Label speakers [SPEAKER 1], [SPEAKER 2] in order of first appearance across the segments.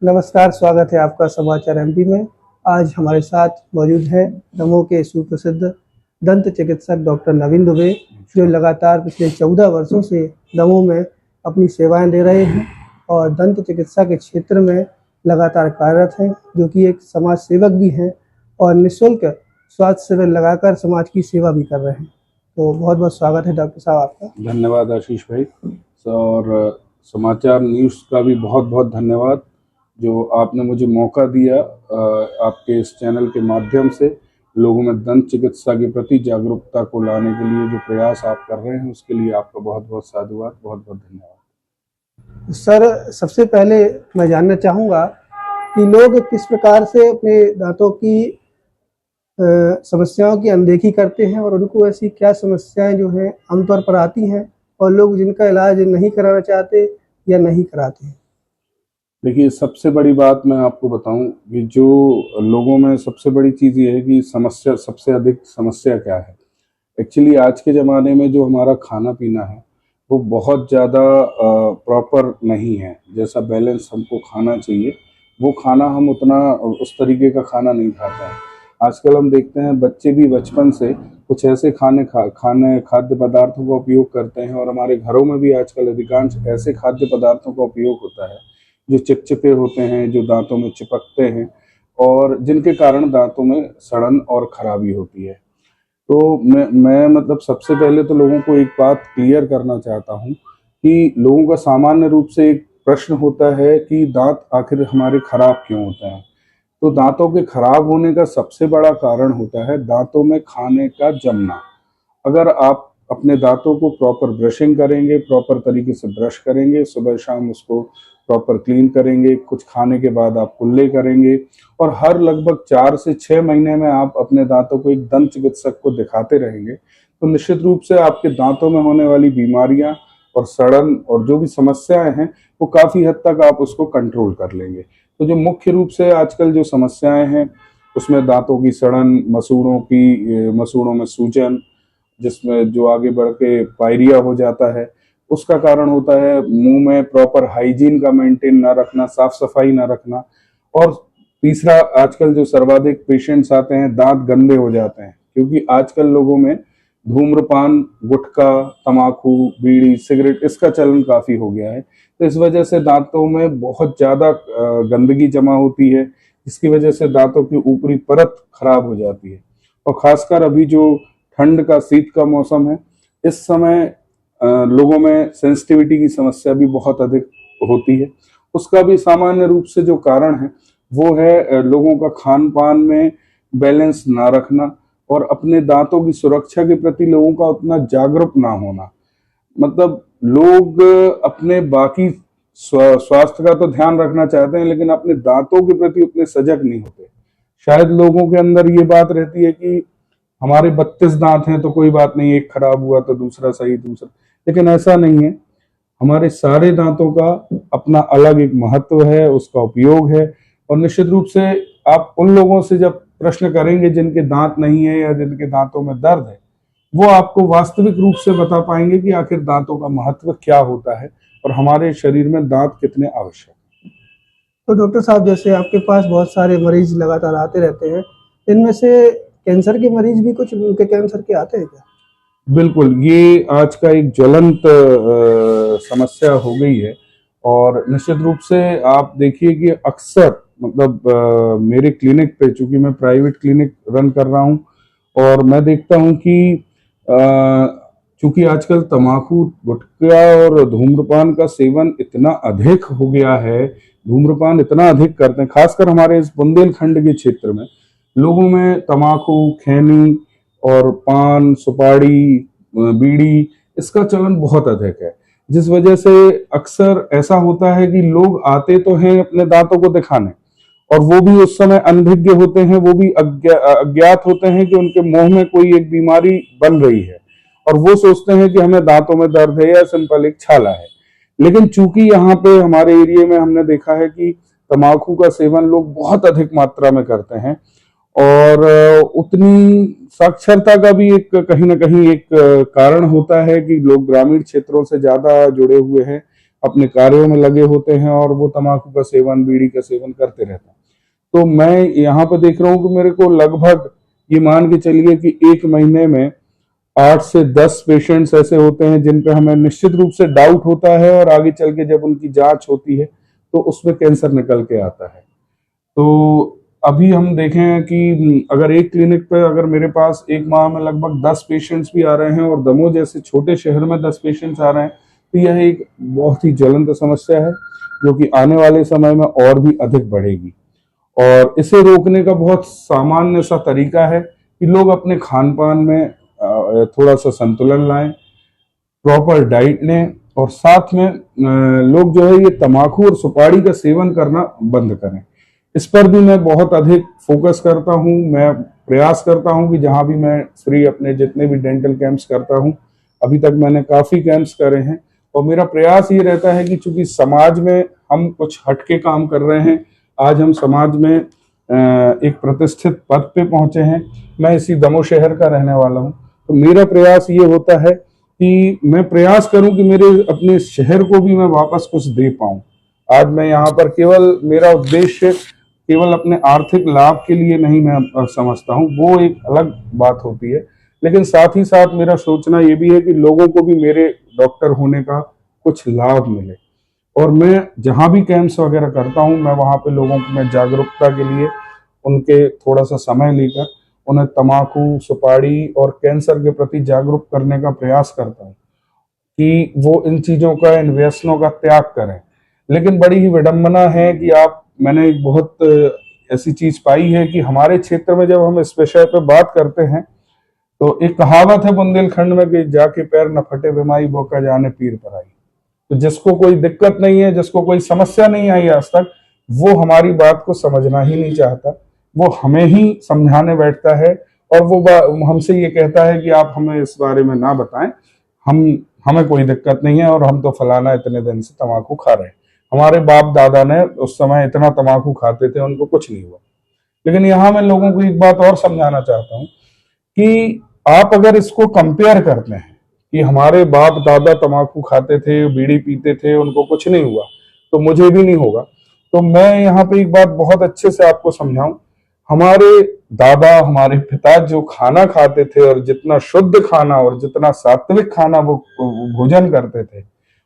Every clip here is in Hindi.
[SPEAKER 1] नमस्कार, स्वागत है आपका समाचार एमपी में। आज हमारे साथ मौजूद है दमोह के सुप्रसिद्ध दंत चिकित्सक डॉक्टर नवीन दुबे, जो लगातार पिछले 14 वर्षों से दमोह में अपनी सेवाएं दे रहे हैं और दंत चिकित्सा के क्षेत्र में लगातार कार्यरत हैं, जो कि एक समाज सेवक भी हैं और निःशुल्क स्वास्थ्य शिविर लगाकर समाज की सेवा भी कर रहे हैं। तो बहुत बहुत स्वागत है डॉक्टर साहब आपका।
[SPEAKER 2] धन्यवाद आशीष भाई। और समाचार न्यूज़ का भी बहुत बहुत धन्यवाद जो आपने मुझे मौका दिया आपके इस चैनल के माध्यम से लोगों में दंत चिकित्सा के प्रति जागरूकता को लाने के लिए जो प्रयास आप कर रहे हैं उसके लिए आपका बहुत बहुत साधुवाद, बहुत बहुत धन्यवाद।
[SPEAKER 1] सर, सबसे पहले मैं जानना चाहूँगा कि लोग किस प्रकार से अपने दांतों की समस्याओं की अनदेखी करते हैं और उनको ऐसी क्या समस्याएं जो हैं आमतौर पर आती हैं और लोग जिनका इलाज नहीं कराना चाहते या नहीं कराते हैं।
[SPEAKER 2] देखिए, सबसे बड़ी बात मैं आपको बताऊं कि जो लोगों में सबसे बड़ी चीज़ ये है कि समस्या, सबसे अधिक समस्या क्या है। एक्चुअली आज के ज़माने में जो हमारा खाना पीना है वो बहुत ज़्यादा प्रॉपर नहीं है। जैसा बैलेंस हमको खाना चाहिए वो खाना हम उतना उस तरीके का खाना नहीं खाते हैं। आजकल हम देखते हैं बच्चे भी बचपन से कुछ ऐसे खाद्य पदार्थों का उपयोग करते हैं और हमारे घरों में भी आजकल अधिकांश ऐसे खाद्य पदार्थों का उपयोग होता है जो चिपचिपे होते हैं, जो दांतों में चिपकते हैं और जिनके कारण दांतों में सड़न और खराबी होती है। तो मैं मतलब सबसे पहले तो लोगों को एक बात क्लियर करना चाहता हूँ कि लोगों का सामान्य रूप से एक प्रश्न होता है कि दांत आखिर हमारे खराब क्यों होते हैं। तो दांतों के खराब होने का सबसे बड़ा कारण होता है दांतों में खाने का जमना। अगर आप अपने दांतों को प्रॉपर ब्रशिंग करेंगे, प्रॉपर तरीके से ब्रश करेंगे, सुबह शाम उसको प्रॉपर क्लीन करेंगे, कुछ खाने के बाद आप कुल्ले करेंगे और हर लगभग 4 से 6 महीने में आप अपने दांतों को एक दंत चिकित्सक को दिखाते रहेंगे, तो निश्चित रूप से आपके दांतों में होने वाली बीमारियां और सड़न और जो भी समस्याएं हैं वो काफ़ी हद तक आप उसको कंट्रोल कर लेंगे। तो जो मुख्य रूप से आजकल जो समस्याएं हैं उसमें दांतों की सड़न, मसूड़ों में सूजन, जिसमें जो आगे बढ़ के पायरिया हो जाता है, उसका कारण होता है मुंह में प्रॉपर हाइजीन का मेंटेन ना रखना, साफ सफाई ना रखना। और तीसरा, आजकल जो सर्वाधिक पेशेंट्स आते हैं दांत गंदे हो जाते हैं क्योंकि आजकल लोगों में धूम्रपान, गुटखा, तंबाकू, बीड़ी, सिगरेट इसका चलन काफी हो गया है। तो इस वजह से दांतों में बहुत ज्यादा गंदगी जमा होती है, जिसकी वजह से दांतों की ऊपरी परत खराब हो जाती है। और खासकर अभी जो ठंड का, शीत का मौसम है, इस समय लोगों में सेंसिटिविटी की समस्या भी बहुत अधिक होती है। उसका भी सामान्य रूप से जो कारण है वो है लोगों का खान पान में बैलेंस ना रखना और अपने दांतों की सुरक्षा के प्रति लोगों का उतना जागरूक ना होना। मतलब लोग अपने बाकी स्वास्थ्य का तो ध्यान रखना चाहते हैं लेकिन अपने दांतों के प्रति उतने सजग नहीं होते। शायद लोगों के अंदर ये बात रहती है कि हमारे 32 दांत हैं तो कोई बात नहीं, एक खराब हुआ तो दूसरा सही, दूसरा, लेकिन ऐसा नहीं है। हमारे सारे दांतों का अपना अलग एक महत्व है, उसका उपयोग है। और निश्चित रूप से आप उन लोगों से जब प्रश्न करेंगे जिनके दांत नहीं है या जिनके दांतों में दर्द है, वो आपको वास्तविक रूप से बता पाएंगे कि आखिर दांतों का महत्व क्या होता है और हमारे शरीर में दांत कितने आवश्यक हैं।
[SPEAKER 1] तो डॉक्टर साहब, जैसे आपके पास बहुत सारे मरीज लगातार आते रहते हैं, इनमें से कैंसर के मरीज भी कुछ उनके कैंसर के आते हैं क्या?
[SPEAKER 2] बिल्कुल, ये आज का एक ज्वलंत समस्या हो गई है। और निश्चित रूप से आप देखिए कि अक्सर मतलब मेरे क्लिनिक पे, चूंकि मैं प्राइवेट क्लिनिक रन कर रहा हूँ और मैं देखता हूँ कि चूंकि आजकल तम्बाकू, गुटखा और धूम्रपान का सेवन इतना अधिक हो गया है, धूम्रपान इतना अधिक करते हैं, खासकर हमारे इस बुंदेलखंड के क्षेत्र में लोगों में तम्बाकू, खैनी और पान, सुपारी, बीड़ी इसका चलन बहुत अधिक है। जिस वजह से अक्सर ऐसा होता है कि लोग आते तो हैं अपने दांतों को दिखाने और वो भी उस समय अनभिज्ञ होते हैं, वो भी अज्ञात होते हैं कि उनके मुंह में कोई एक बीमारी बन रही है और वो सोचते हैं कि हमें दांतों में दर्द है या सिंपल एक छाला है। लेकिन चूंकि यहाँ पे हमारे एरिया में हमने देखा है कि तम्बाकू का सेवन लोग बहुत अधिक मात्रा में करते हैं और उतनी साक्षरता का भी एक कहीं ना कहीं एक कारण होता है कि लोग ग्रामीण क्षेत्रों से ज्यादा जुड़े हुए हैं अपने कार्यों में लगे होते हैं और वो तम्बाकू का सेवन, बीड़ी का सेवन करते रहते हैं। तो मैं यहाँ पर देख रहा हूँ कि मेरे को लगभग ये मान के चलिए कि एक महीने में 8 से 10 पेशेंट्स ऐसे होते हैं जिन पे हमें निश्चित रूप से डाउट होता है, और आगे चल के जब उनकी जांच होती है तो उसमें कैंसर निकल के आता है। तो अभी हम देखें कि अगर एक क्लिनिक पे अगर मेरे पास एक माह में लगभग 10 पेशेंट्स भी आ रहे हैं और दमोह जैसे छोटे शहर में 10 पेशेंट्स आ रहे हैं, तो यह एक बहुत ही ज्वलंत समस्या है जो कि आने वाले समय में और भी अधिक बढ़ेगी। और इसे रोकने का बहुत सामान्य सा तरीका है कि लोग अपने खान पान में थोड़ा सा संतुलन लाएं, प्रॉपर डाइट लें, और साथ में लोग जो है ये तम्बाकू और सुपारी का सेवन करना बंद करें। इस पर भी मैं बहुत अधिक फोकस करता हूँ। मैं प्रयास करता हूँ कि जहाँ भी मैं फ्री अपने जितने भी डेंटल कैंप्स करता हूँ, अभी तक मैंने काफ़ी कैंप्स करे हैं, और मेरा प्रयास ये रहता है कि चूंकि समाज में हम कुछ हटके काम कर रहे हैं, आज हम समाज में एक प्रतिष्ठित पद पे पहुंचे हैं। मैं इसी दमोह शहर का रहने वाला हूं, तो मेरा प्रयास ये होता है कि मैं प्रयास करूं कि मेरे अपने शहर को भी मैं वापस कुछ दे पाऊं। आज मैं यहाँ पर केवल मेरा उद्देश्य केवल अपने आर्थिक लाभ के लिए नहीं मैं समझता हूँ, वो एक अलग बात होती है, लेकिन साथ ही साथ मेरा सोचना ये भी है कि लोगों को भी मेरे डॉक्टर होने का कुछ लाभ मिले। और मैं जहाँ भी कैंप्स वगैरह करता हूँ, मैं वहाँ पे लोगों को मैं जागरूकता के लिए उनके थोड़ा सा समय लेकर उन्हें तम्बाकू, सुपारी और कैंसर के प्रति जागरूक करने का प्रयास करता हूँ कि वो इन चीज़ों का, इन व्यसनों का त्याग करें। लेकिन बड़ी ही विडंबना है कि मैंने एक बहुत ऐसी चीज़ पाई है कि हमारे क्षेत्र में जब हम इस विषय पे बात करते हैं तो एक कहावत है बुंदेलखंड में कि जाके पैर न फटे बीमारी बोका जाने पीर पर आई। तो जिसको कोई दिक्कत नहीं है, जिसको कोई समस्या नहीं आई आज तक, वो हमारी बात को समझना ही नहीं चाहता। वो हमें ही समझाने बैठता है और वो हमसे ये कहता है कि आप हमें इस बारे में ना बताएं, हमें कोई दिक्कत नहीं है और हम तो फलाना इतने दिन से तम्बाकू खा रहे हैं, हमारे बाप दादा ने उस समय इतना तम्बाकू खाते थे, उनको कुछ नहीं हुआ। लेकिन यहाँ मैं लोगों को एक बात और समझाना चाहता हूँ कि आप अगर इसको कंपेयर करते हैं कि हमारे बाप दादा तम्बाकू खाते थे, बीड़ी पीते थे, उनको कुछ नहीं हुआ, तो मुझे भी नहीं होगा। तो मैं यहाँ पे एक बात बहुत अच्छे से आपको समझाऊं, हमारे दादा, हमारे पिता जो खाना खाते थे और जितना शुद्ध खाना और जितना सात्विक खाना वो भोजन करते थे,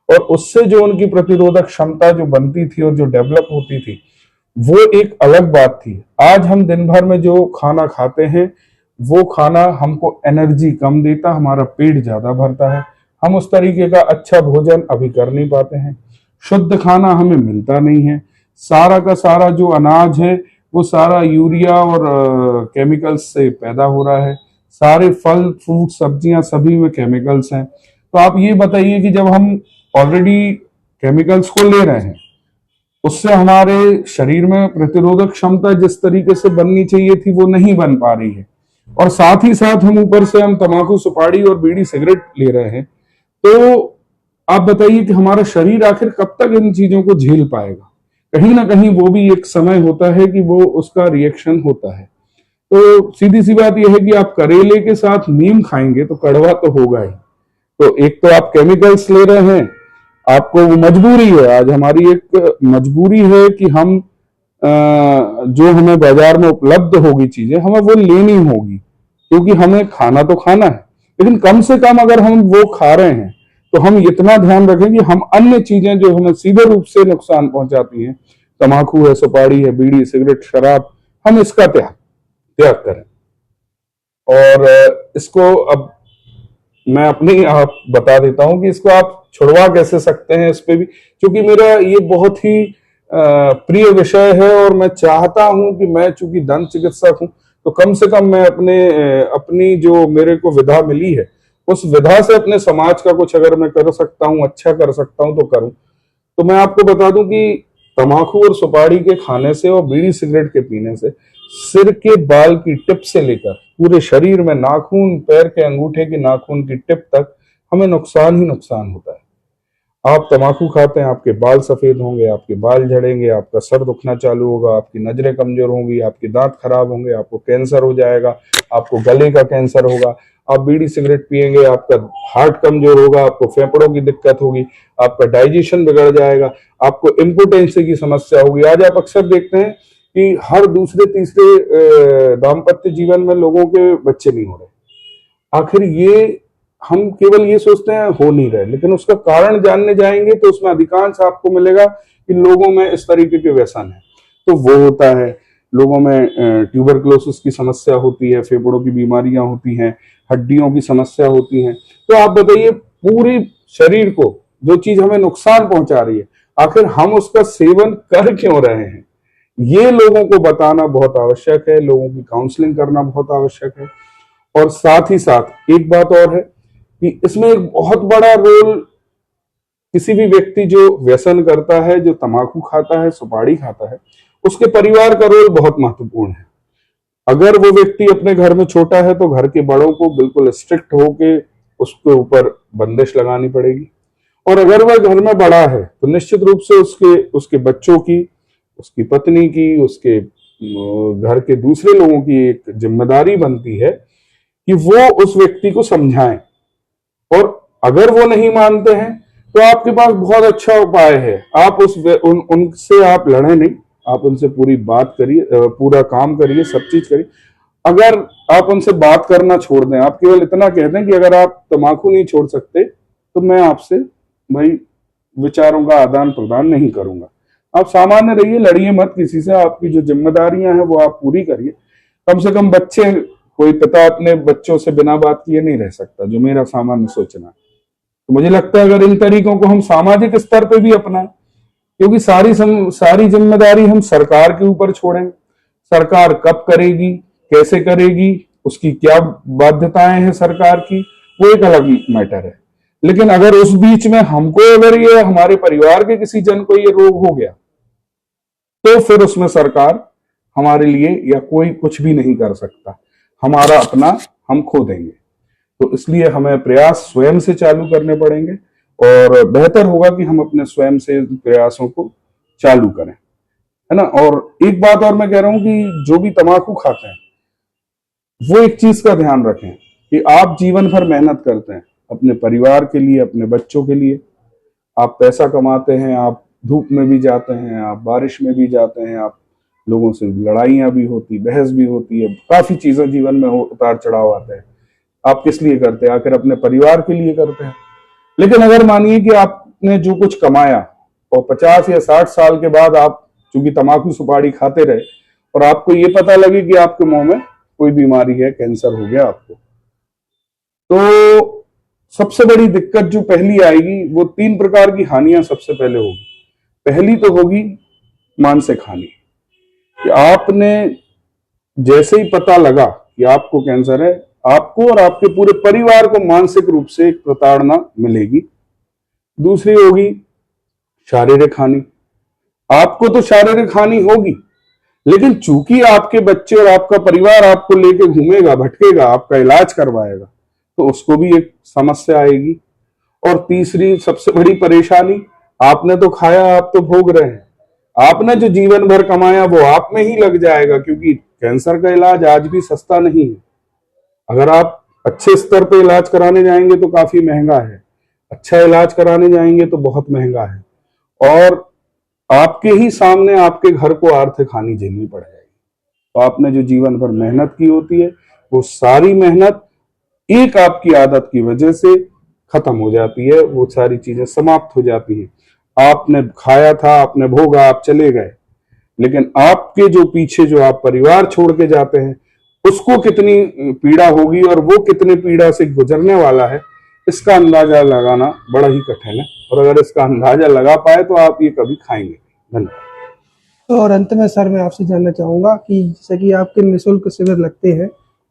[SPEAKER 2] और उससे जो उनकी प्रतिरोधक क्षमता जो बनती थी और जो डेवलप होती थी, वो एक अलग बात थी। आज हम दिन भर में जो खाना खाते हैं, वो खाना हमको एनर्जी कम देता, हमारा पेट ज्यादा भरता है, हम उस तरीके का अच्छा भोजन अभी कर नहीं पाते हैं, शुद्ध खाना हमें मिलता नहीं है। सारा का सारा जो अनाज है वो सारा यूरिया और केमिकल्स से पैदा हो रहा है, सारे फल, फ्रूट, सब्जियां सभी में केमिकल्स हैं। तो आप ये बताइए कि जब हम ऑलरेडी केमिकल्स को ले रहे हैं, उससे हमारे शरीर में प्रतिरोधक क्षमता जिस तरीके से बननी चाहिए थी वो नहीं बन पा रही है, और साथ ही साथ हम ऊपर से हम तम्बाकू, सुपारी और बीड़ी सिगरेट ले रहे हैं, तो आप बताइए कि हमारा शरीर आखिर कब तक इन चीजों को झेल पाएगा। कहीं ना कहीं वो भी एक समय होता है कि वो उसका रिएक्शन होता है। तो सीधी सी बात यह है कि आप करेले के साथ नीम खाएंगे तो कड़वा तो होगा ही। तो एक तो आप केमिकल्स ले रहे हैं, आपको वो मजबूरी है, आज हमारी एक मजबूरी है कि हम जो हमें बाजार में उपलब्ध होगी चीजें हमें वो लेनी होगी, क्योंकि हमें खाना तो खाना है। लेकिन कम से कम अगर हम वो खा रहे हैं तो हम इतना ध्यान रखें कि हम अन्य चीजें जो हमें सीधे रूप से नुकसान पहुंचाती हैं, तम्बाकू है, सुपारी है, बीड़ी, सिगरेट, शराब, हम इसका त्याग करें। और इसको अब मैं अपनी आप बता देता हूं कि इसको आप छुड़वा कैसे सकते हैं, इस पे भी, क्योंकि मेरा ये बहुत ही प्रिय विषय है और मैं चाहता हूं कि मैं चूंकि दंत चिकित्सक हूं तो कम से कम मैं अपनी जो मेरे को विधा मिली है उस विधा से अपने समाज का कुछ अगर मैं कर सकता हूं, अच्छा कर सकता हूं तो करूं। तो मैं आपको बता दूं कि तम्बाकू और सुपारी के खाने से और बीड़ी सिगरेट के पीने से सिर के बाल की टिप से लेकर पूरे शरीर में नाखून, पैर के अंगूठे के नाखून की टिप तक हमें नुकसान ही नुकसान होता है। आप तम्बाकू खाते हैं, आपके बाल सफेद होंगे, आपके बाल झड़ेंगे, आपका सर दुखना चालू होगा, आपकी नजरें कमजोर होंगी, आपके दांत खराब होंगे, आपको कैंसर हो जाएगा, आपको गले का कैंसर होगा, आप बीड़ी सिगरेट पिएंगे, आपका हार्ट कमजोर होगा, आपको फेफड़ों की दिक्कत होगी, आपका डाइजेशन बिगड़ जाएगा, आपको इम्पोटेंसी की समस्या होगी। आज आप अक्सर देखते हैं कि हर दूसरे तीसरे दाम्पत्य जीवन में लोगों के बच्चे नहीं हो रहे। आखिर ये हम केवल ये सोचते हैं हो नहीं रहे, लेकिन उसका कारण जानने जाएंगे तो उसमें अधिकांश आपको मिलेगा कि लोगों में इस तरीके के व्यसन है। तो वो होता है, लोगों में ट्यूबरक्लोसिस की समस्या होती है, फेफड़ों की बीमारियां होती हैं, हड्डियों की समस्या होती हैं। तो आप बताइए, पूरी शरीर को जो चीज हमें नुकसान पहुंचा रही है, आखिर हम उसका सेवन कर क्यों रहे हैं? ये लोगों को बताना बहुत आवश्यक है, लोगों की काउंसलिंग करना बहुत आवश्यक है। और साथ ही साथ एक बात और है कि इसमें एक बहुत बड़ा रोल किसी भी व्यक्ति जो व्यसन करता है, जो तंबाकू खाता है, सुपारी खाता है, उसके परिवार का रोल बहुत महत्वपूर्ण है। अगर वो व्यक्ति अपने घर में छोटा है तो घर के बड़ों को बिल्कुल स्ट्रिक्ट होके उसके ऊपर बंदिश लगानी पड़ेगी। और अगर वह घर में बड़ा है तो निश्चित रूप से उसके बच्चों की, उसकी पत्नी की, उसके घर के दूसरे लोगों की एक जिम्मेदारी बनती है कि वो उस व्यक्ति को समझाएं। और अगर वो नहीं मानते हैं तो आपके पास बहुत अच्छा उपाय है। आप उनसे आप लड़े नहीं, आप उनसे पूरी बात करिए, पूरा काम करिए, सब चीज करिए। अगर आप उनसे बात करना छोड़ दें, आप केवल इतना कह दें कि अगर आप तम्बाकू नहीं छोड़ सकते तो मैं आपसे भाई विचारों का आदान प्रदान नहीं करूंगा। आप सामान्य रहिए, लड़िए मत किसी से। आपकी जो जिम्मेदारियां हैं वो आप पूरी करिए। कम से कम बच्चे, कोई पिता अपने बच्चों से बिना बात किए नहीं रह सकता, जो मेरा सामान्य सोचना है। तो मुझे लगता है अगर इन तरीकों को हम सामाजिक स्तर पे भी अपनाएं, क्योंकि सारी जिम्मेदारी हम सरकार के ऊपर छोड़ें। सरकार कब करेगी, कैसे करेगी, उसकी क्या बाध्यताएं हैं सरकार की, वो एक अलग मैटर है। लेकिन अगर उस बीच में हमको, अगर ये हमारे परिवार के किसी जन को ये रोग हो गया, तो फिर उसमें सरकार हमारे लिए या कोई कुछ भी नहीं कर सकता। हमारा अपना हम खो देंगे। तो इसलिए हमें प्रयास स्वयं से चालू करने पड़ेंगे और बेहतर होगा कि हम अपने स्वयं से प्रयासों को चालू करें, है ना। और एक बात और मैं कह रहा हूं कि जो भी तंबाकू खाते हैं वो एक चीज का ध्यान रखें कि आप जीवन भर मेहनत करते हैं अपने परिवार के लिए, अपने बच्चों के लिए। आप पैसा कमाते हैं, आप धूप में भी जाते हैं, आप बारिश में भी जाते हैं, आप लोगों से लड़ाइयां भी होती, बहस भी होती है, काफी चीजें जीवन में उतार चढ़ाव आते हैं। आप किस लिए करते हैं? आखिर अपने परिवार के लिए करते हैं। लेकिन अगर मानिए कि आपने जो कुछ कमाया और 50 या 60 साल के बाद आप चूंकि तंबाकू सुपारी खाते रहे और आपको ये पता लगे कि आपके मुंह में कोई बीमारी है, कैंसर हो गया आपको, तो सबसे बड़ी दिक्कत जो पहली आएगी वो 3 प्रकार की हानियां सबसे पहले होगी। पहली तो होगी मानसिक हानि, कि आपने जैसे ही पता लगा कि आपको कैंसर है, आपको और आपके पूरे परिवार को मानसिक रूप से एक प्रताड़ना मिलेगी। दूसरी होगी शारीरिक हानि। आपको तो शारीरिक हानि होगी, लेकिन चूंकि आपके बच्चे और आपका परिवार आपको लेके घूमेगा, भटकेगा, आपका इलाज करवाएगा, तो उसको भी एक समस्या आएगी। और तीसरी सबसे बड़ी परेशानी, आपने तो खाया, आप तो भोग रहे हैं। आपने जो जीवन भर कमाया वो आप में ही लग जाएगा, क्योंकि कैंसर का इलाज आज भी सस्ता नहीं है। अगर आप अच्छे स्तर पे इलाज कराने जाएंगे तो काफी महंगा है, अच्छा इलाज कराने जाएंगे तो बहुत महंगा है, और आपके ही सामने आपके घर को आर्थिक हानि झेलनी पड़ जाएगी। तो आपने जो जीवन भर मेहनत की होती है, वो सारी मेहनत एक आपकी आदत की वजह से खत्म हो जाती है, वो सारी चीजें समाप्त हो जाती है। आपने खाया था, आपने भोगा, आप चले गए, लेकिन आपके जो पीछे जो आप परिवार छोड़ के जाते हैं, उसको कितनी पीड़ा होगी और वो कितने पीड़ा से गुजरने वाला है, इसका अंदाजा लगाना बड़ा ही कठिन है। और अगर इसका अंदाजा लगा पाए तो आप ये कभी खाएंगे। धन्यवाद।
[SPEAKER 1] तो और अंत में सर मैं आपसे जानना चाहूँगा कि जैसे कि आपके निःशुल्क शिविर लगते हैं,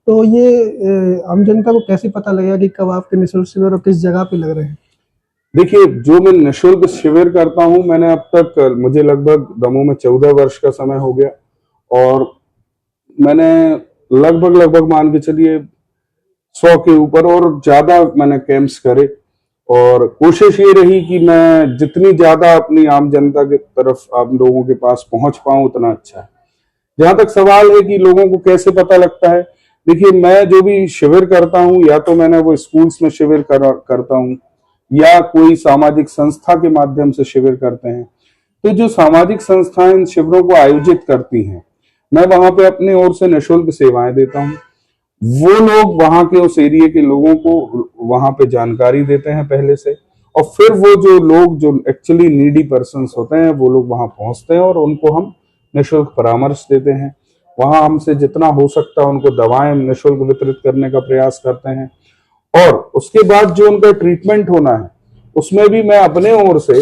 [SPEAKER 1] तो ये आम जनता को कैसे पता लगेगा कि कब आपके निःशुल्क शिविर और किस जगह पे लग रहे हैं?
[SPEAKER 2] देखिए, जो मैं निःशुल्क शिविर करता हूं, मैंने अब तक, मुझे लगभग दमोह में 14 वर्ष का समय हो गया, और मैंने लगभग मान के चलिए 100 के ऊपर और ज्यादा मैंने कैंप्स करे, और कोशिश ये रही कि मैं जितनी ज्यादा अपनी आम जनता की तरफ, आप लोगों के पास पहुंच पाऊं, उतना अच्छा है। जहां तक सवाल है कि लोगों को कैसे पता लगता है, देखिए, मैं जो भी शिविर करता हूँ, या तो मैंने वो स्कूल्स में शिविर करता हूँ, या कोई सामाजिक संस्था के माध्यम से शिविर करते हैं। तो जो सामाजिक संस्थाएं इन शिविरों को आयोजित करती हैं, मैं वहां पे अपनी ओर से निःशुल्क सेवाएं देता हूँ। वो लोग वहां के उस एरिया के लोगों को वहां पे जानकारी देते हैं पहले से, और फिर वो जो लोग जो एक्चुअली नीडी पर्सन्स होते हैं, वो लोग वहां पहुंचते हैं और उनको हम निःशुल्क परामर्श देते हैं। वहां हमसे जितना हो सकता है उनको दवाएं निःशुल्क वितरित करने का प्रयास करते हैं। और उसके बाद जो उनका ट्रीटमेंट होना है, उसमें भी मैं अपने ओर से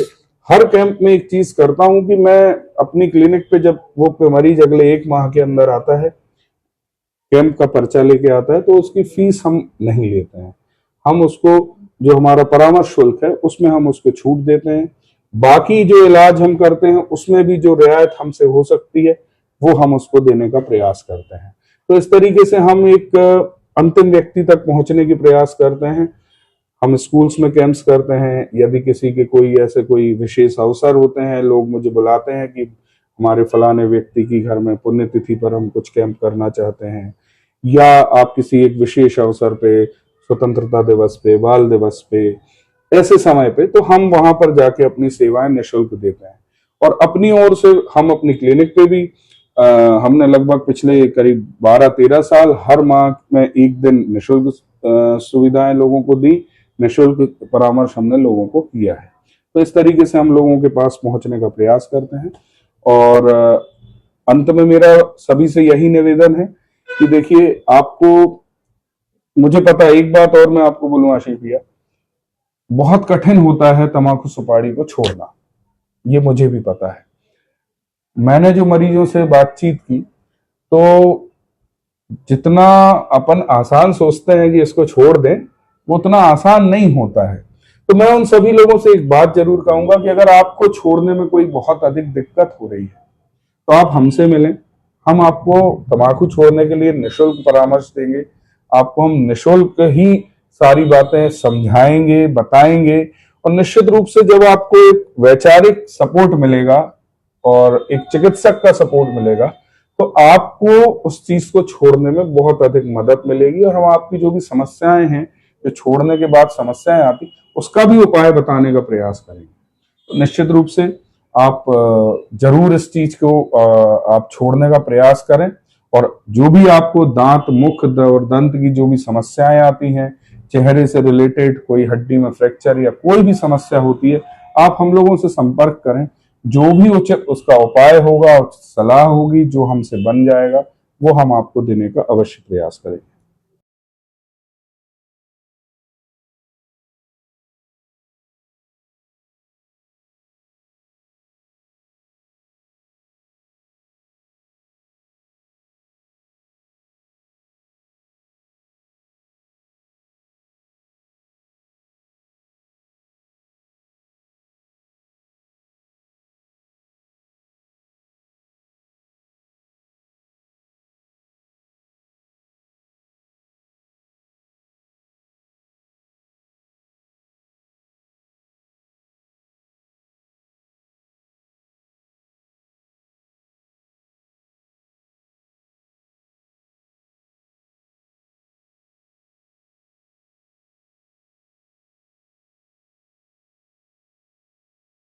[SPEAKER 2] हर कैंप में एक चीज करता हूं कि मैं अपनी क्लिनिक पे जब वो मरीज अगले 1 माह के अंदर आता है, कैंप का पर्चा लेके आता है, तो उसकी फीस हम नहीं लेते हैं। हम उसको, जो हमारा परामर्श शुल्क है, उसमें हम उसको छूट देते हैं। बाकी जो इलाज हम करते हैं उसमें भी जो रियायत हमसे हो सकती है, वो हम उसको देने का प्रयास करते हैं। तो इस तरीके से हम एक अंतिम व्यक्ति तक पहुंचने की प्रयास करते हैं। हम स्कूल्स में कैंप्स करते हैं, यदि किसी के कोई ऐसे कोई विशेष अवसर होते हैं, लोग मुझे बुलाते हैं कि हमारे फलाने व्यक्ति की घर में पुण्यतिथि पर हम कुछ कैंप करना चाहते हैं, या आप किसी एक विशेष अवसर पे, स्वतंत्रता दिवस पे, बाल दिवस पे, ऐसे समय पे, तो हम वहां पर जाके अपनी सेवाएं निःशुल्क देते हैं। और अपनी ओर से हम अपनी क्लिनिक पे भी हमने लगभग पिछले करीब 12-13 साल हर माह में एक दिन निःशुल्क सुविधाएं लोगों को दी, निःशुल्क परामर्श हमने लोगों को किया है। तो इस तरीके से हम लोगों के पास पहुंचने का प्रयास करते हैं। और अंत में मेरा सभी से यही निवेदन है कि देखिए, आपको, मुझे पता है, एक बात और मैं आपको बोलूं आशीष भैया, बहुत कठिन होता है तंबाकू सुपारी को छोड़ना, ये मुझे भी पता है। मैंने जो मरीजों से बातचीत की, तो जितना अपन आसान सोचते हैं कि इसको छोड़ दें, वो उतना आसान नहीं होता है। तो मैं उन सभी लोगों से एक बात जरूर कहूंगा कि अगर आपको छोड़ने में कोई बहुत अधिक दिक्कत हो रही है, तो आप हमसे मिलें। हम आपको तंबाकू छोड़ने के लिए निःशुल्क परामर्श देंगे। आपको हम निःशुल्क ही सारी बातें समझाएंगे, बताएंगे। और निश्चित रूप से जब आपको एक वैचारिक सपोर्ट मिलेगा और एक चिकित्सक का सपोर्ट मिलेगा, तो आपको उस चीज को छोड़ने में बहुत अधिक मदद मिलेगी। और हम आपकी जो भी समस्याएं हैं, जो छोड़ने के बाद समस्याएं आती, उसका भी उपाय बताने का प्रयास करेंगे। तो निश्चित रूप से आप जरूर इस चीज को आप छोड़ने का प्रयास करें। और जो भी आपको दांत, मुख और दंत की जो भी समस्याएं आती हैं, चेहरे से रिलेटेड कोई हड्डी में फ्रैक्चर या कोई भी समस्या होती है, आप हम लोगों से संपर्क करें। जो भी उचित उसका उपाय होगा, सलाह होगी, जो हमसे बन जाएगा, वो हम आपको देने का अवश्य प्रयास करेंगे।